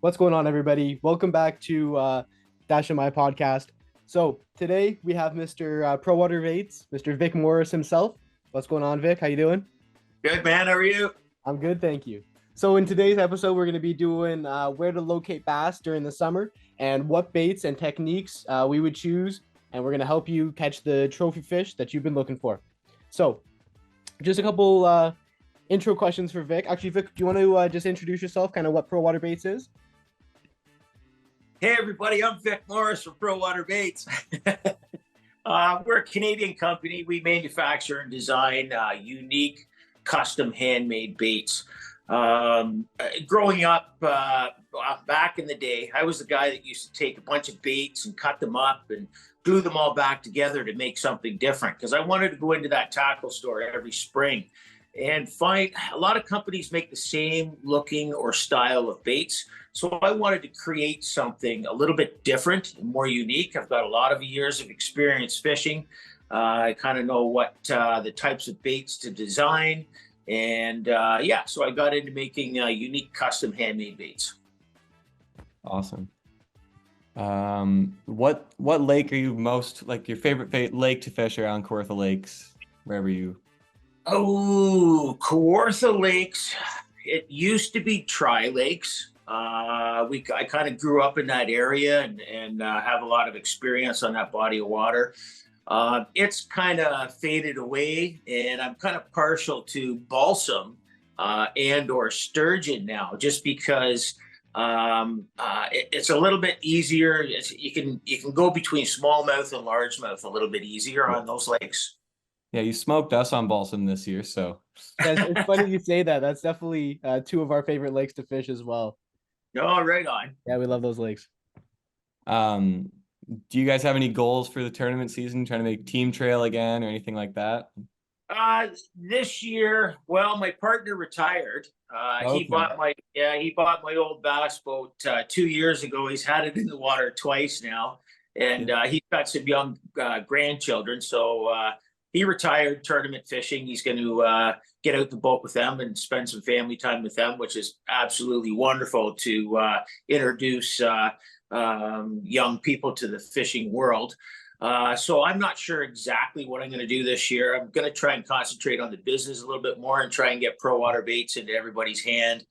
What's going on, everybody? Welcome back to Dash and My podcast. So today we have Mr. Pro Water Baits, Mr. Vic Morris himself. What's going on, Vic? How you doing? Good man, how are you? I'm good, thank you. So in today's episode, we're going to be doing where to locate bass during the summer and what baits and techniques we would choose, and we're going to help you catch the trophy fish that you've been looking for. So just a couple intro questions for Vic. Actually, Vic, do you want to just introduce yourself, kind of what Pro Water Baits is? Hey everybody, I'm Vic Morris from Pro Water Baits. We're a Canadian company. We manufacture and design unique, custom handmade baits. Growing up back in the day, I was the guy that used to take a bunch of baits and cut them up and glue them all back together to make something different because I wanted to go into that tackle store every spring and find a lot of companies make the same looking or style of baits. So I wanted to create something a little bit different and more unique. I've got a lot of years of experience fishing. I kind of know what the types of baits to design. And yeah, so I got into making unique custom handmade baits. Awesome. What lake are you most like your favorite lake to fish around Kawartha Lakes, wherever you? Oh, Kawartha Lakes. It used to be Tri Lakes. I kind of grew up in that area and have a lot of experience on that body of water. It's kind of faded away, and I'm kind of partial to balsam and or sturgeon now, just because it's a little bit easier. You can go between smallmouth and largemouth a little bit easier on those lakes. Yeah, you smoked us on balsam this year, so Yeah, it's funny you say that. That's definitely two of our favorite lakes to fish as well. Oh, right on. Yeah, we love those lakes. um, do you guys have any goals for the tournament season? Trying to make team trail again or anything like that? This year, well, my partner retired. He Okay. bought my old bass boat 2 years ago. He's had it in the water twice now, and he's got some young grandchildren. So he retired tournament fishing. He's going to get out the boat with them and spend some family time with them, which is absolutely wonderful to introduce young people to the fishing world. So I'm not sure exactly what I'm going to do this year. I'm going to try and concentrate on the business a little bit more and try and get Pro Water Baits into everybody's hand.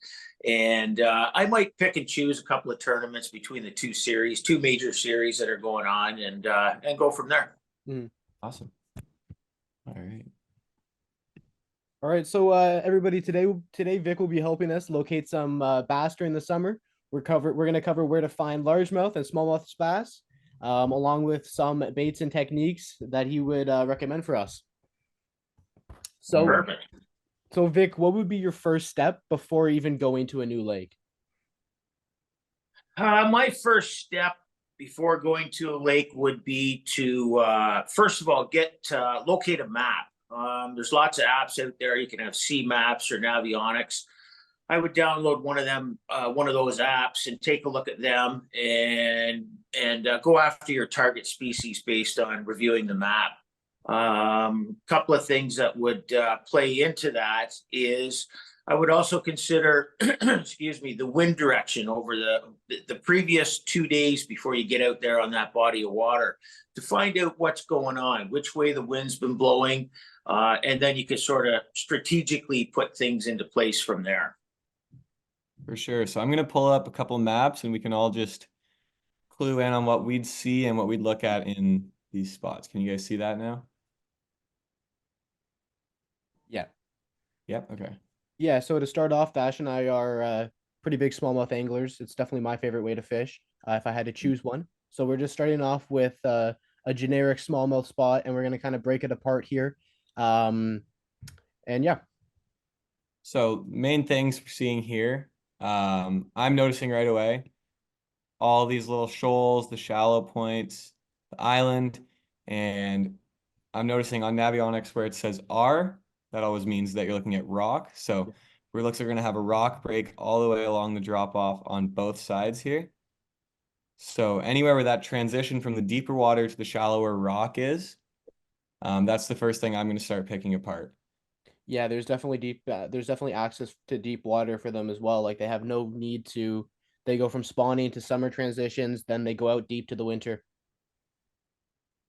And I might pick and choose a couple of tournaments between the two major series that are going on, and go from there. Awesome. All right. All right, so everybody, today Vic will be helping us locate some bass during the summer. We're going to cover where to find largemouth and smallmouth bass, along with some baits and techniques that he would recommend for us. So, Perfect. so Vic, what would be your first step before even going to a new lake? My first step before going to a lake would be to first of all locate a map. There's lots of apps out there. You can have C Maps or Navionics. I would download one of those apps and take a look at them and go after your target species based on reviewing the map. Couple of things that would play into that is I would also consider, excuse me, the wind direction over the previous 2 days before you get out there on that body of water to find out what's going on, which way the wind's been blowing, and then you can sort of strategically put things into place from there. For sure. So I'm going to pull up a couple maps and we can all just clue in on what we'd see and what we'd look at in these spots. Can you guys see that now? Yeah. Yep. Okay. Yeah, so to start off, Dash and I are pretty big smallmouth anglers. It's definitely my favorite way to fish if I had to choose one. So we're just starting off with a generic smallmouth spot, and we're going to kind of break it apart here. And yeah. So main things we're seeing here, I'm noticing right away all these little shoals, the shallow points, the island, and I'm noticing on Navionics where it says R, that always means that you're looking at rock. So it looks like we're going to have a rock break all the way along the drop off on both sides here. So anywhere where that transition from the deeper water to the shallower rock is, that's the first thing I'm going to start picking apart. Yeah, there's definitely access to deep water for them as well. Like they have no need to They go from spawning to summer transitions, then they go out deep to the winter.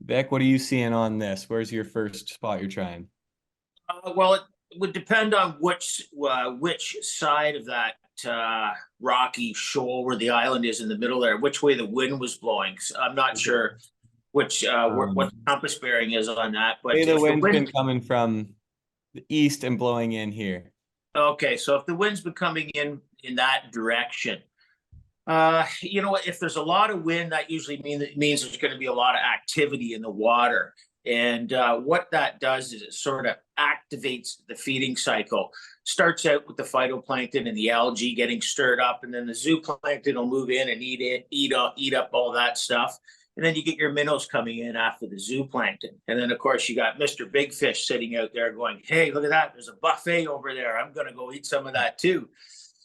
Vic, what are you seeing on this? Where's your first spot you're trying? Well, it would depend on which side of that rocky shoal where the island is in the middle there, which way the wind was blowing. So I'm not sure which what the compass bearing is on that, but Say the if the wind's been wind, coming from the east and blowing in here. okay, so if the wind's been coming in that direction, you know what? If there's a lot of wind, that usually means there's going to be a lot of activity in the water. And what that does is it sort of activates the feeding cycle. Starts out with the phytoplankton and the algae getting stirred up, and then the zooplankton will move in and eat up all that stuff. And then you get your minnows coming in after the zooplankton. And then, of course, you got Mr. Big Fish sitting out there going, hey, look at that. There's a buffet over there. I'm going to go eat some of that too.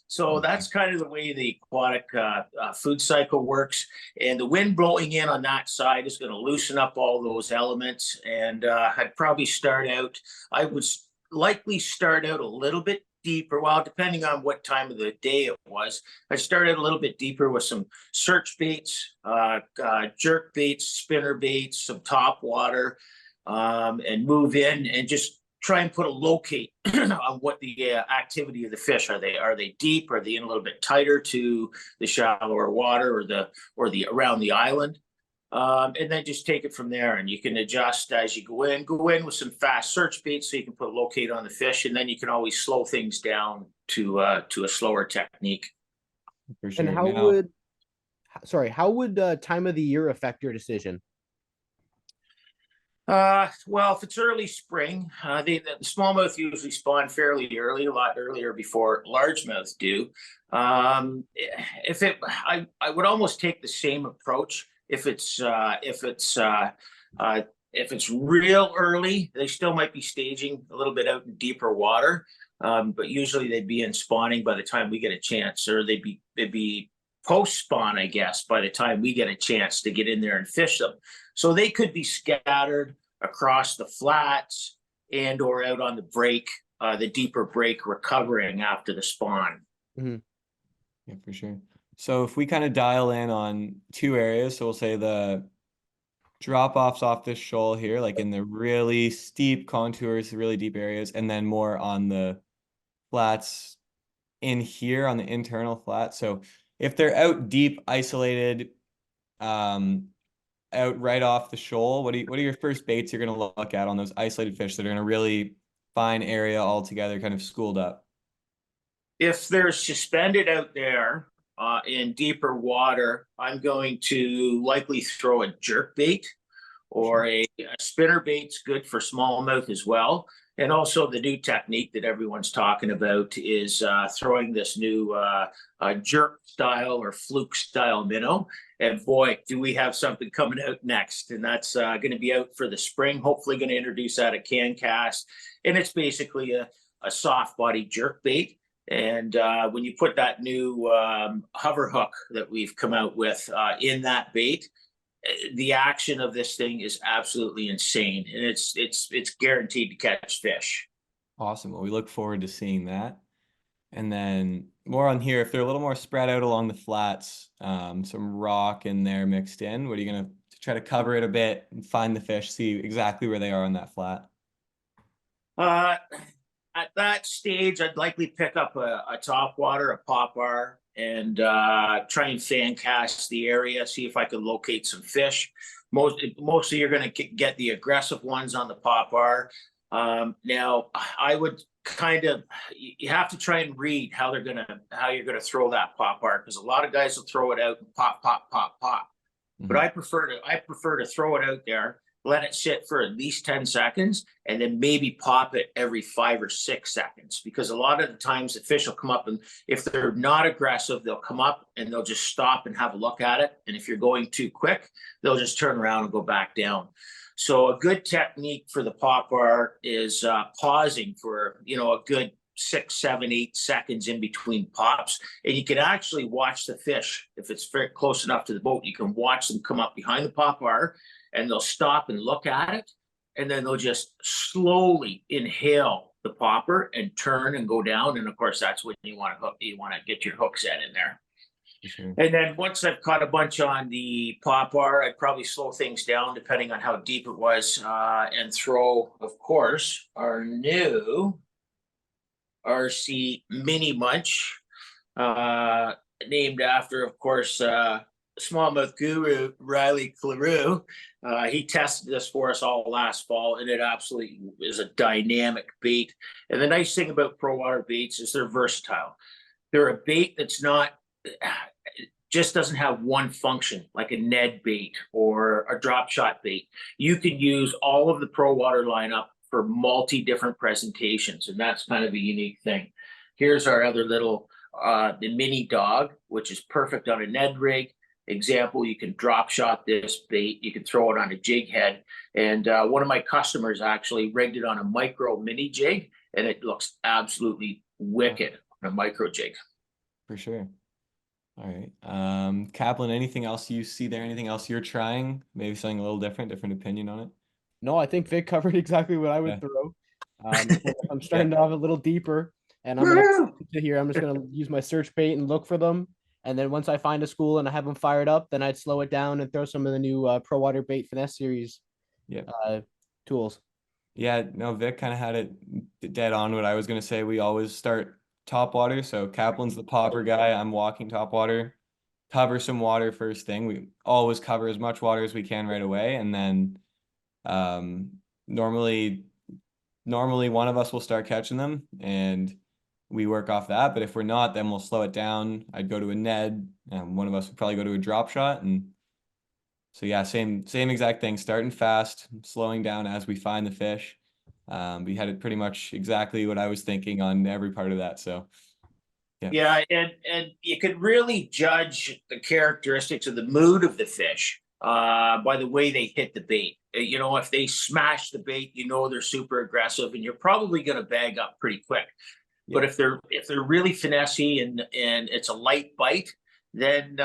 So that's kind of the way the aquatic food cycle works. And the wind blowing in on that side is going to loosen up all those elements. And I would likely start out a little bit deeper. Well, depending on what time of the day it was, I started a little bit deeper with some search baits, jerk baits, spinner baits, some top water, and move in and just try and put a locate on what the activity of the fish are. They deep? Are they in a little bit tighter to the shallower water or the around the island? And then just take it from there. And you can adjust as you go in. Go in with some fast search baits so you can put a locate on the fish, and then you can always slow things down to a slower technique. For sure. And how would time of the year affect your decision? Well, if it's early spring, the smallmouth usually spawn fairly early, a lot earlier before largemouth do. I would almost take the same approach. If it's real early, they still might be staging a little bit out in deeper water. But usually they'd be in spawning by the time we get a chance, or they'd be post spawn, I guess, by the time we get a chance to get in there and fish them. So they could be scattered across the flats and or out on the break, the deeper break, recovering after the spawn. Mm-hmm. Yeah, for sure. So if we kind of dial in on two areas, so we'll say the drop-offs off this shoal here, like in the really steep contours, really deep areas, and then more on the flats in here on the internal flat. So if they're out deep, isolated, out right off the shoal, what are your first baits you're going to look at on those isolated fish that are in a really fine area altogether, kind of schooled up? If they're suspended out there in deeper water, I'm going to likely throw a jerk bait, or a spinner bait's good for smallmouth as well. And also the new technique that everyone's talking about is throwing this new jerk style or fluke style minnow. And boy, do we have something coming out next. And that's going to be out for the spring. Hopefully going to introduce that at CanCast. And it's basically a soft body jerk bait. And when you put that new hover hook that we've come out with in that bait, the action of this thing is absolutely insane, and it's guaranteed to catch fish. Awesome. Well, we look forward to seeing that. And then more on here, if they're a little more spread out along the flats, some rock in there mixed in, what are you going to try to cover it a bit and find the fish, see exactly where they are on that flat? At that stage, I'd likely pick up a top water, a popper, and try and fan cast the area, see if I could locate some fish. Mostly you're going to get the aggressive ones on the popper. Now, I would you have to try and read how you're gonna throw that popper, because a lot of guys will throw it out and pop, pop, pop, pop. Mm-hmm. But I prefer to throw it out there, let it sit for at least 10 seconds, and then maybe pop it every 5 or 6 seconds. Because a lot of the times the fish will come up, and if they're not aggressive, they'll come up and they'll just stop and have a look at it. And if you're going too quick, they'll just turn around and go back down. So a good technique for the popper is pausing for, a good 6, 7, 8 seconds in between pops. And you can actually watch the fish. If it's very close enough to the boat, you can watch them come up behind the popper, and they'll stop and look at it. And then they'll just slowly inhale the popper and turn and go down. And of course, that's when you want to get your hook set in there. For sure. And then once I've caught a bunch on the popper, I'd probably slow things down depending on how deep it was, and throw, of course, our new RC Mini Munch, uh, named after, of course, smallmouth guru Riley Clarew. He tested this for us all last fall, and it absolutely is a dynamic bait. And the nice thing about Pro Water baits is they're versatile. They're a bait that's not just doesn't have one function like a Ned bait or a drop shot bait. You can use all of the Pro Water lineup for multi different presentations, and that's kind of a unique thing. Here's our other little the mini dog, which is perfect on a Ned rig. Example, you can drop shot this bait, you can throw it on a jig head, and one of my customers actually rigged it on a micro mini jig, and it looks absolutely wicked on a micro jig. For sure. All right. Kaplan, anything else you see there? Anything else you're trying? Maybe something a little different opinion on it? No, I think Vic covered exactly what I would throw. I'm starting to dive a little deeper, and I'm gonna sit here. I'm just gonna use my search bait and look for them. And then once I find a school and I have them fired up, then I'd slow it down and throw some of the new Pro Water Bait Finesse Series tools. Yeah, no, Vic kind of had it dead on what I was gonna say. We always start top water. So Kaplan's the popper guy. I'm walking top water. Cover some water first thing. We always cover as much water as we can right away, and then normally one of us will start catching them, and we work off that. But if we're not, then we'll slow it down. I'd go to a Ned, and one of us would probably go to a drop shot. And so yeah, same exact thing. Starting fast, slowing down as we find the fish. We had it pretty much exactly what I was thinking on every part of that. So yeah, and you could really judge the characteristics of the mood of the fish by the way they hit the bait. You know, if they smash the bait, you know they're super aggressive, and you're probably going to bag up pretty quick. But if they're really finessey and it's a light bite, then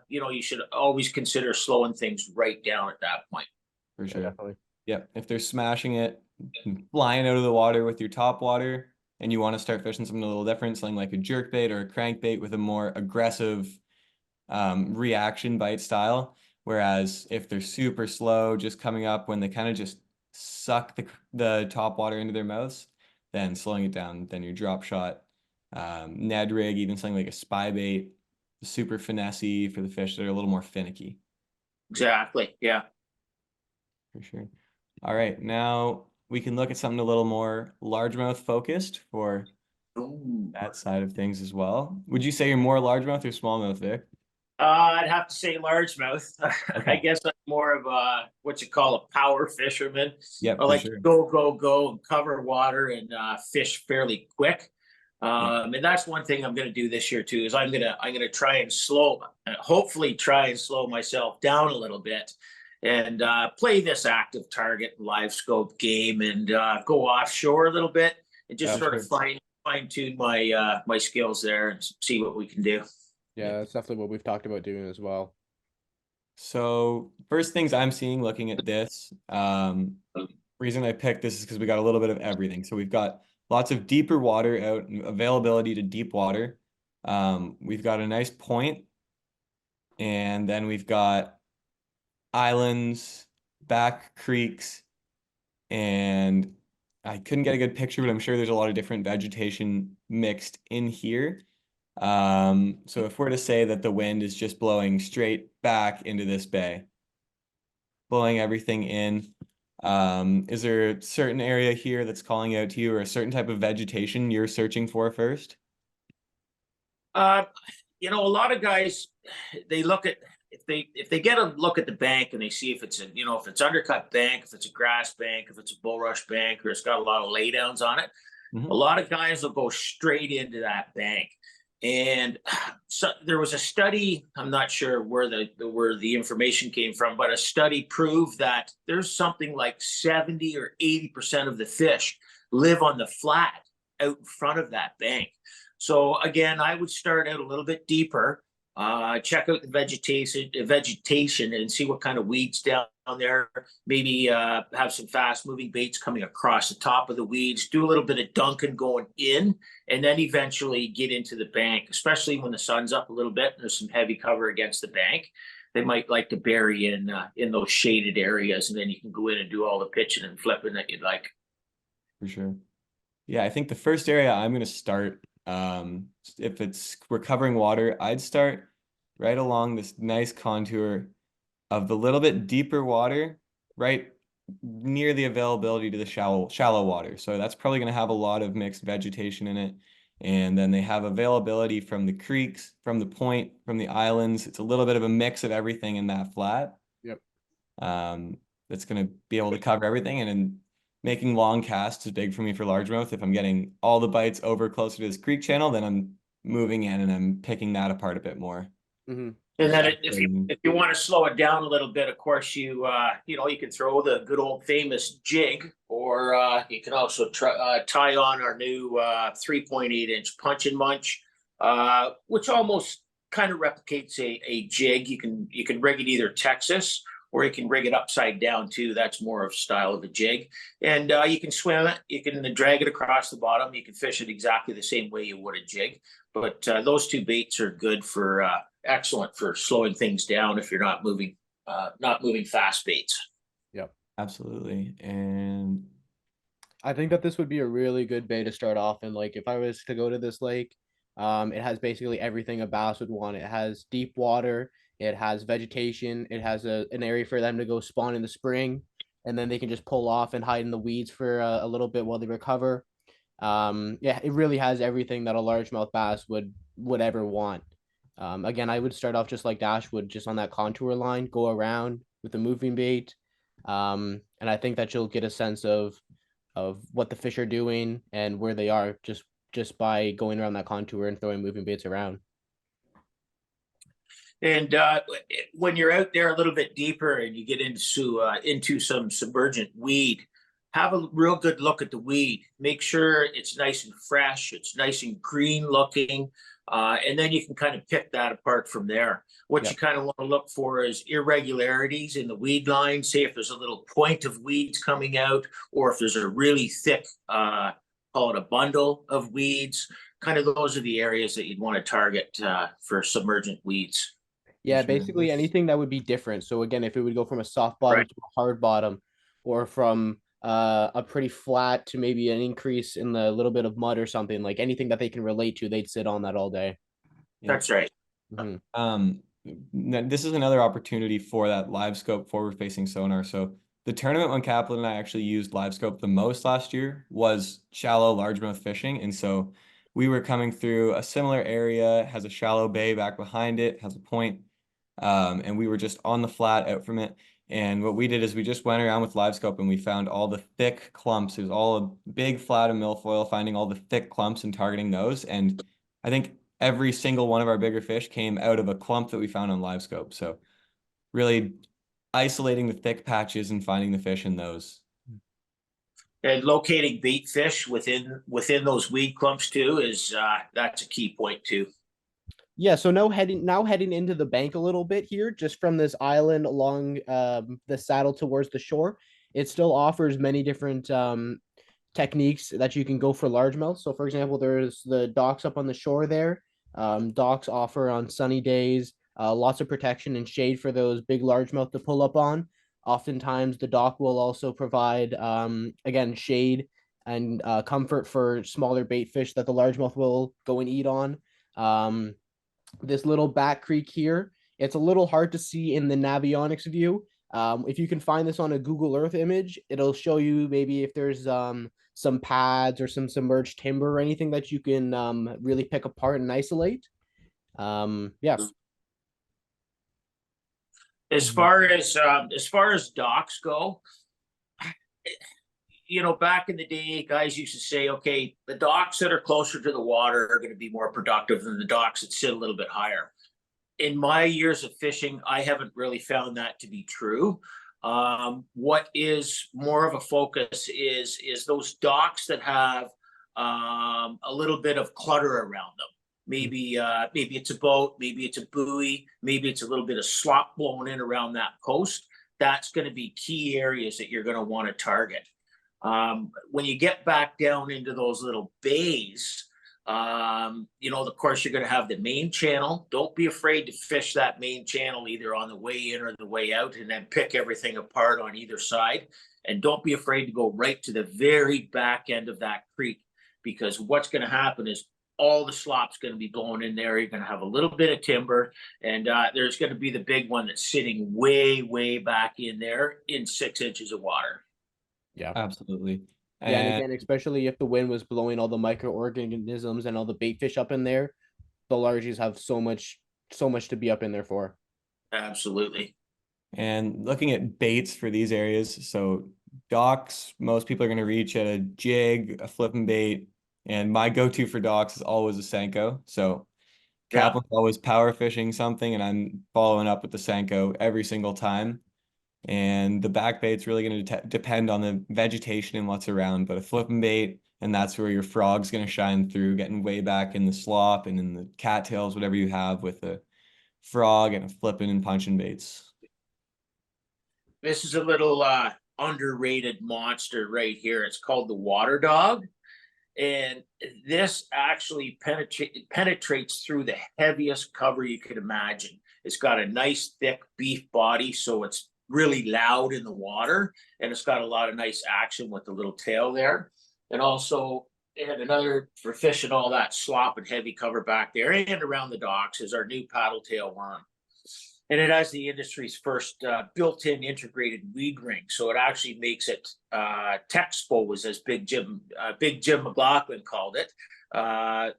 you know, you should always consider slowing things right down at that point. For sure. Yeah, definitely. Yeah, if they're smashing it, flying out of the water with your top water, and you want to start fishing something a little different, something like a jerk bait or a crankbait with a more aggressive reaction bite style. Whereas if they're super slow, just coming up when they kind of just suck the top water into their mouths, then slowing it down, then your drop shot, Ned rig, even something like a spy bait, super finessey for the fish that are a little more finicky. Exactly. Yeah. For sure. All right, now we can look at something a little more largemouth focused for that side of things as well. Would you say you're more largemouth or smallmouth, Vic? I'd have to say largemouth. Okay. I guess I'm more of a what you call a power fisherman. Yep, I like to go and cover water and fish fairly quick. And that's one thing I'm going to do this year too. Is I'm gonna try and hopefully try and slow myself down a little bit, and play this active target live scope game, and go offshore a little bit, and just sort of fine tune my my skills there and see what we can do. Yeah, that's definitely what we've talked about doing as well. So first things I'm seeing looking at this, reason I picked this is because we got a little bit of everything. So we've got lots of deeper water out, availability to deep water. We've got a nice point, and then we've got islands, back creeks, and I couldn't get a good picture, but I'm sure there's a lot of different vegetation mixed in here. So if we're to say that the wind is just blowing straight back into this bay, blowing everything in, is there a certain area here that's calling out to you, or a certain type of vegetation you're searching for first? You know, a lot of guys, they look at if they get a look at the bank and they see if it's if it's undercut bank, if it's a grass bank, if it's a bulrush bank, or it's got a lot of laydowns on it. A lot of guys will go straight into that bank. And so there was a study, I'm not sure where the information came from, but a study proved that there's something like 70 or 80% of the fish live on the flat out in front of that bank. So again, I would start out a little bit deeper, Check out the vegetation and see what kind of weeds down there. Maybe have some fast moving baits coming across the top of the weeds. Do a little bit of dunking going in, and then eventually get into the bank, especially when the sun's up a little bit and there's some heavy cover against the bank. They might like to bury in those shaded areas, and then you can go in and do all the pitching and flipping that you'd like. For sure. Yeah, I think the first area I'm going to start, if we're covering water, I'd start right along this nice contour of the little bit deeper water, right near the availability to the shallow water. So that's probably going to have a lot of mixed vegetation in it. And then they have availability from the creeks, from the point, from the islands. It's a little bit of a mix of everything in that flat. Yep. That's going to be able to cover everything. And making long casts is big for me for largemouth. If I'm getting all the bites over closer to this creek channel, then I'm moving in and I'm picking that apart a bit more. Mm-hmm. And then if you want to slow it down a little bit, of course, you can throw the good old famous jig, or you can also tie on our new 3.8-inch punch and munch, which almost kind of replicates a jig. You can rig it either Texas, or you can rig it upside down too. That's more of style of a jig. And you can swim it. You can drag it across the bottom. You can fish it exactly the same way you would a jig. But those two baits are good for excellent for slowing things down if you're not moving fast baits. Yep. Absolutely. And I think that this would be a really good bait to start off in. Like, if I was to go to this lake, it has basically everything a bass would want. It has deep water, it has vegetation, it has an area for them to go spawn in the spring, and then they can just pull off and hide in the weeds for a little bit while they recover. Yeah, it really has everything that a largemouth bass would ever want. Again, I would start off just like Dash would, just on that contour line, go around with the moving bait. And I think that you'll get a sense of what the fish are doing and where they are just by going around that contour and throwing moving baits around. And when you're out there a little bit deeper and you get into some submergent weed, have a real good look at the weed. Make sure it's nice and fresh, it's nice and green looking, and then you can kind of pick that apart from there. What you kind of want to look for is irregularities in the weed line. Say if there's a little point of weeds coming out, or if there's a really thick, call it a bundle of weeds. Kind of those are the areas that you'd want to target for submergent weeds. Yeah, basically anything that would be different. So again, if it would go from a soft bottom to a hard bottom, or from a pretty flat to maybe an increase in the little bit of mud or something, like anything that they can relate to, they'd sit on that all day. That's right. Mm-hmm. This is another opportunity for that live scope forward facing sonar. So the tournament when Kaplan and I actually used live scope the most last year was shallow largemouth fishing. And so we were coming through a similar area, has a shallow bay back behind it, has a point. And we were just on the flat out from it. And what we did is we just went around with live scope and we found all the thick clumps. It was all a big flat of milfoil, finding all the thick clumps and targeting those. And I think every single one of our bigger fish came out of a clump that we found on live scope. So really isolating the thick patches and finding the fish in those. And locating bait fish within those weed clumps too is that's a key point too. Yeah, so now heading into the bank a little bit here, just from this island along the saddle towards the shore, it still offers many different techniques that you can go for largemouth. So, for example, there's the docks up on the shore there. Docks offer on sunny days lots of protection and shade for those big largemouth to pull up on. Oftentimes, the dock will also provide, again, shade and comfort for smaller bait fish that the largemouth will go and eat on. This little back creek here, it's a little hard to see in the Navionics view. If you can find this on a Google Earth image, it'll show you maybe if there's some pads or some submerged timber or anything that you can really pick apart and isolate. Yeah. As far as docks go, back in the day, guys used to say, okay, the docks that are closer to the water are going to be more productive than the docks that sit a little bit higher. In my years of fishing, I haven't really found that to be true. What is more of a focus is those docks that have a little bit of clutter around them. maybe it's a boat, maybe it's a buoy, maybe it's a little bit of slop blowing in around that coast. That's going to be key areas that you're going to want to target. When you get back down into those little bays, of course, you're going to have the main channel. Don't be afraid to fish that main channel either on the way in or the way out, and then pick everything apart on either side. And don't be afraid to go right to the very back end of that creek, because what's going to happen is all the slop's going to be blowing in there. You're going to have a little bit of timber, and there's going to be the big one that's sitting way, way back in there in 6 inches of water. Yeah, Absolutely. yeah, and again, especially if the wind was blowing all the microorganisms and all the bait fish up in there, the largies have so much to be up in there for. Absolutely. And looking at baits for these areas, so docks, most people are going to reach at a jig, a flipping bait, and my go-to for docks is always a Senko. So Kaplan's always power fishing something, and I'm following up with the Senko every single time. And the back bait's really going to depend on the vegetation and what's around, but a flipping bait, and that's where your frog's going to shine through, getting way back in the slop and in the cattails, whatever you have with a frog and a flipping and punching baits. This is a little underrated monster right here. It's called the water dog. And this actually penetrates through the heaviest cover you could imagine. It's got a nice thick beef body, so it's really loud in the water, and it's got a lot of nice action with the little tail there. And also, and another for fishing all that slop and heavy cover back there and around the docks is our new paddle tail worm. And it has the industry's first built-in integrated weed ring, so it actually makes it Texposed, as Big Jim McLaughlin called it,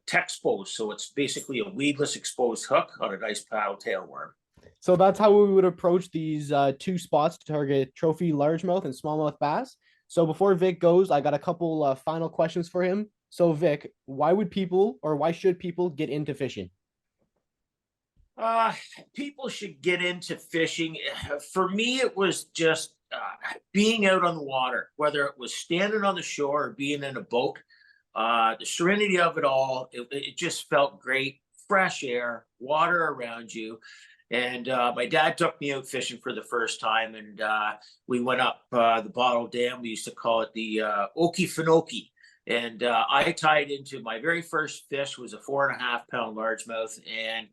Texposed. So it's basically a weedless exposed hook on a nice paddle tail worm. So that's how we would approach these 2 spots to target trophy largemouth and smallmouth bass. So before Vic goes, I got a couple final questions for him. So Vic, why should people get into fishing? People should get into fishing. For me, it was just being out on the water, whether it was standing on the shore or being in a boat. The serenity of it all, it just felt great. Fresh air, water around you. And my dad took me out fishing for the first time, and we went up the Bottle Dam. We used to call it the Okefenokee. And I tied into my very first fish was a 4.5-pound largemouth, and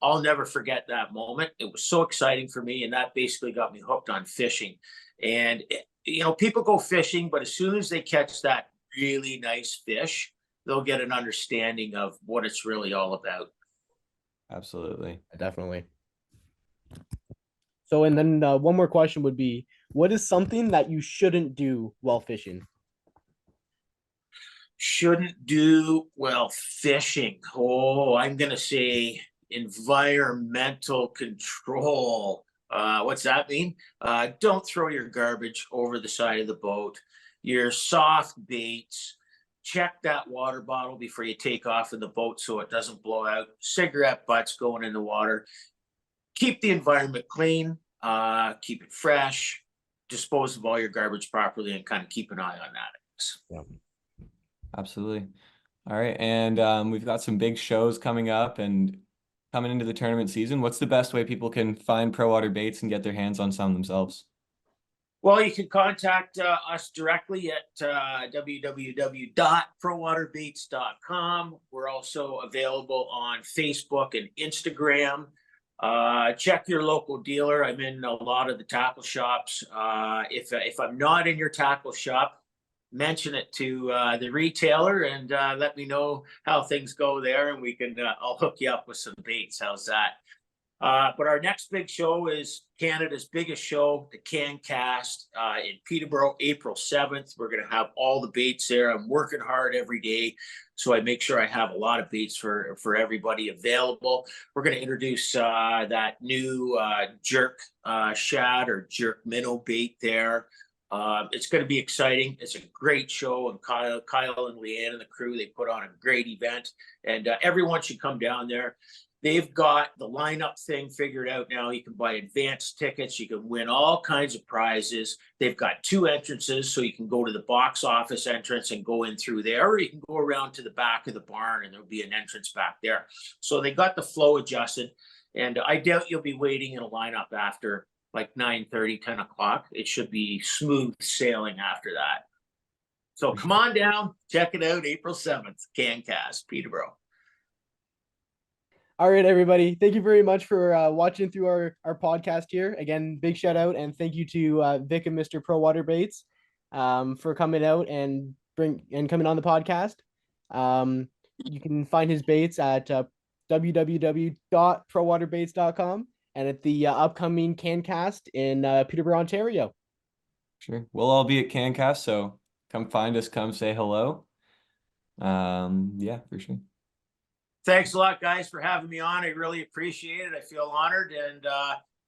I'll never forget that moment. It was so exciting for me, and that basically got me hooked on fishing. And people go fishing, but as soon as they catch that really nice fish, they'll get an understanding of what it's really all about. Absolutely. Definitely. So, and then one more question would be, what is something that you shouldn't do while fishing? Shouldn't do while fishing? Oh, I'm going to say environmental control. What's that mean? Don't throw your garbage over the side of the boat. Your soft baits. Check that water bottle before you take off in the boat so it doesn't blow out. Cigarette butts going in the water. Keep the environment clean. Keep it fresh. Dispose of all your garbage properly, and kind of keep an eye on that. Yeah. Absolutely. All right. And we've got some big shows coming up and coming into the tournament season. What's the best way people can find Pro Water Baits and get their hands on some themselves? Well, you can contact us directly at www.prowaterbaits.com. We're also available on Facebook and Instagram. Check your local dealer. I'm in a lot of the tackle shops. If I'm not in your tackle shop, mention it to the retailer and let me know how things go there, and we can I'll hook you up with some baits. How's that? But our next big show is Canada's biggest show, the CanCast, in Peterborough, April 7th. We're going to have all the baits there. I'm working hard every day, so I make sure I have a lot of baits for everybody available. We're going to introduce that new jerk shad or jerk minnow bait there. It's going to be exciting. It's a great show, and Kyle and Leanne and the crew, they put on a great event, and everyone should come down there. They've got the lineup thing figured out now. You can buy advanced tickets. You can win all kinds of prizes. They've got 2 entrances, so you can go to the box office entrance and go in through there, or you can go around to the back of the barn and there'll be an entrance back there. So they got the flow adjusted, and I doubt you'll be waiting in a lineup after like 9:30, 10 o'clock. It should be smooth sailing after that. So come on down, check it out, April 7th, CanCast, Peterborough. All right, everybody. Thank you very much for watching through our podcast here. Again, big shout out and thank you to Vic and Mr. Pro Water Baits for coming out and coming on the podcast. You can find his baits at www.prowaterbaits.com and at the upcoming CanCast in Peterborough, Ontario. Sure. We'll all be at CanCast, so come find us, come say hello. Yeah, for sure. Thanks a lot, guys, for having me on. I really appreciate it. I feel honored, and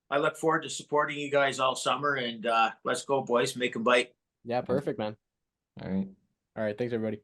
I look forward to supporting you guys all summer. And let's go, boys. Make them bite. Yeah, perfect, man. All right. All right. Thanks, everybody.